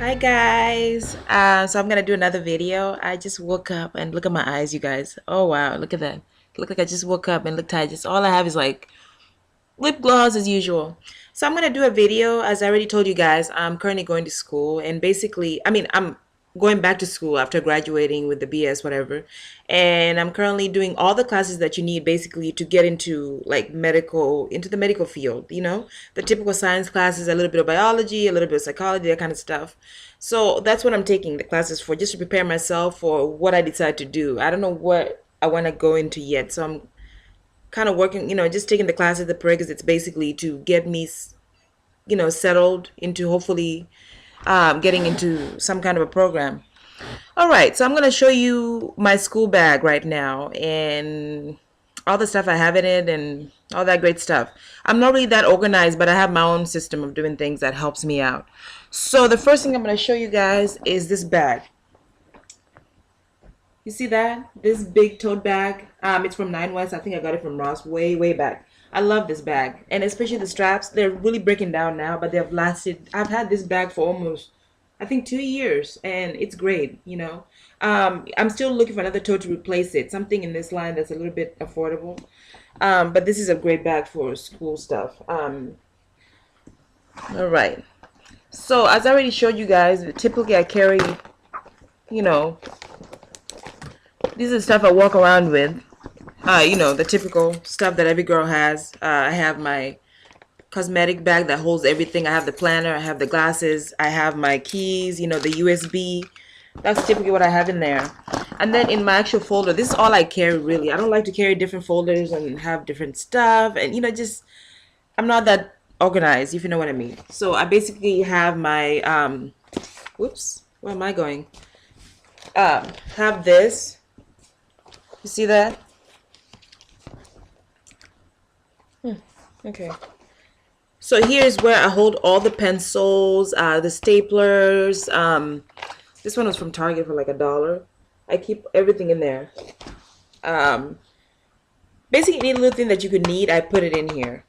Hi guys. So I'm gonna do another video. I just woke up and look at my eyes, you guys. Oh wow, look at that. Look like I just woke up and look tired. Just all I have is like lip gloss as usual. So I'm gonna do a video. As I already told you guys, I'm currently going to school, and basically, I'm going back to school after graduating with the BS whatever, and I'm currently doing all the classes that you need basically to get into like medical into the medical field. The typical science classes, a little bit of biology, a little bit of psychology, that kind of stuff. So that's what I'm taking the classes for, just to prepare myself for what I decide to do. I don't know what I want to go into yet, so I'm kind of working, just taking the classes, the prerequisites basically to get me, settled into hopefully getting into some kind of a program. All right, so I'm going to show you my school bag right now and all the stuff I have in it and all that great stuff. I'm not really that organized, but I have my own system of doing things that helps me out. So the first thing I'm going to show you guys is this bag. You see that? This big tote bag. It's from Nine West. I think I got it from Ross way, way back. I love this bag. And especially the straps. They're really breaking down now, but they've lasted. I've had this bag for almost, I think, 2 years. And it's great. I'm still looking for another tote to replace it. Something in this line that's a little bit affordable. But this is a great bag for school stuff. All right. So as I already showed you guys, typically I carry, you know, this is stuff I walk around with. The typical stuff that every girl has. I have my cosmetic bag that holds everything. I have the planner, I have the glasses, I have my keys, the USB. That's typically what I have in there. And then in my actual folder, this is all I carry really. I don't like to carry different folders and have different stuff. And, I'm not that organized, if you know what I mean. So I basically have my, whoops, where am I going? Have this. You see that? Okay. So here's where I hold all the pencils, the staplers. This one was from Target for like $1. I keep everything in there. Um, Basically, any little thing that you could need, I put it in here.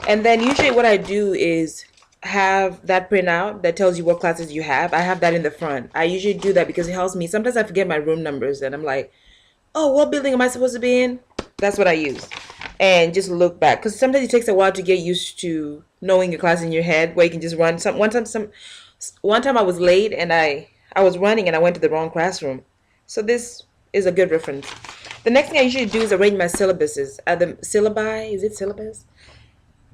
And then usually what I do is have that printout that tells you what classes you have. I have that in the front. I usually do that because it helps me. Sometimes I forget my room numbers and I'm like, oh, what building am I supposed to be in? That's what I use. And just look back. Because sometimes it takes a while to get used to knowing your class in your head where you can just run. One time I was late and I was running and I went to the wrong classroom. So this is a good reference. The next thing I usually do is arrange my syllabuses. The syllabi, is it syllabus?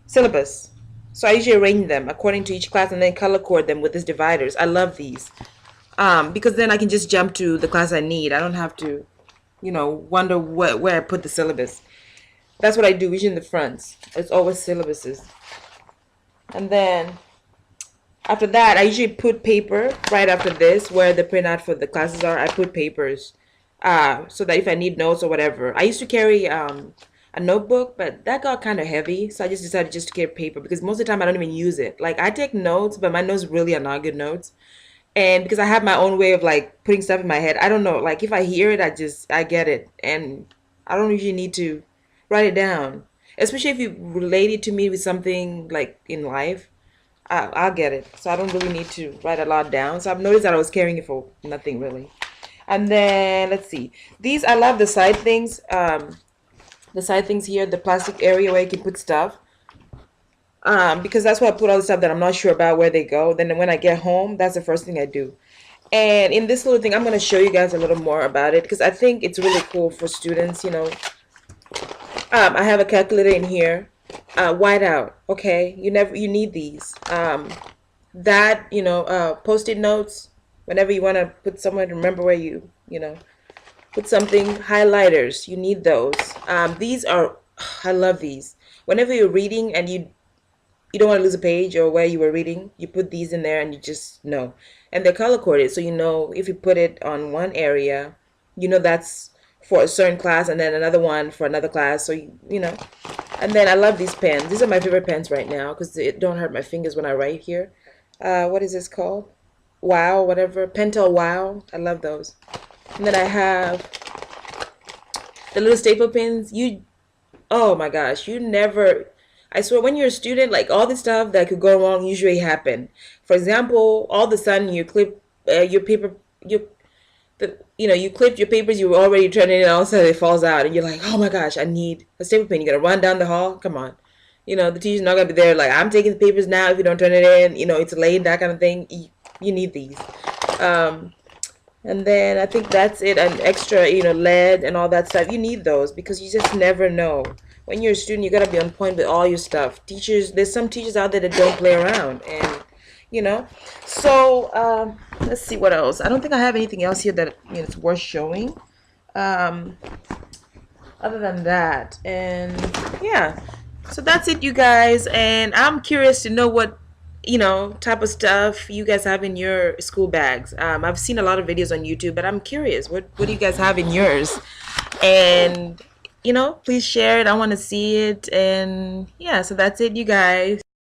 Syllabus. So I usually arrange them according to each class and then color code them with these dividers. I love these. Because then I can just jump to the class I need. I don't have to wonder where I put the syllabus. That's what I do, usually in the fronts. It's always syllabuses. And then after that, I usually put paper right after this, where the printout for the classes are. I put papers, so that if I need notes or whatever. I used to carry a notebook, but that got kind of heavy, so I just decided just to carry paper because most of the time I don't even use it. Like I take notes, but my notes really are not good notes. And because I have my own way of like putting stuff in my head, I don't know, like if I hear it, I get it, and I don't usually need to write it down, especially if you relate it to me with something like in life. I'll get it, so I don't really need to write a lot down. So I've noticed that I was carrying it for nothing really. And then let's see, these, I love the side things here, the plastic area where you can put stuff, because that's where I put all the stuff that I'm not sure about where they go. Then when I get home, that's the first thing I do. And in this little thing, I'm going to show you guys a little more about it because I think it's really cool for students. I have a calculator in here, whiteout. Okay, you need these. Post-it notes whenever you want to put somewhere to remember where put something. Highlighters, you need those. These are, I love these. Whenever you're reading and you don't want to lose a page or where you were reading, you put these in there and you just know. And they're color coded, so if you put it on one area, that's for a certain class, and then another one for another class. So And then I love these pens. These are my favorite pens right now because it don't hurt my fingers when I write here. What is this called? Wow, whatever. Pentel Wow. I love those. And then I have the little staple pins. Oh my gosh, you never. I swear, when you're a student, like all the stuff that could go wrong usually happen. For example, all of a sudden you clip your paper, you you clipped your papers, you were already turning it, and all of a sudden it falls out, and you're like, oh my gosh, I need a staple pen. You gotta run down the hall. Come on, the teacher's not gonna be there. Like, I'm taking the papers now. If you don't turn it in, it's late. That kind of thing. You need these. Um, and then I think that's it. And extra, lead and all that stuff. You need those because you just never know. When you're a student, you gotta be on point with all your stuff. Teachers, there's some teachers out there that don't play around, and you know. So let's see what else. I don't think I have anything else here that it's worth showing. Um, other than that, and yeah. So that's it, you guys. And I'm curious to know what type of stuff you guys have in your school bags. I've seen a lot of videos on YouTube, but I'm curious, what do you guys have in yours? And please share it. I want to see it. And yeah, so that's it, you guys.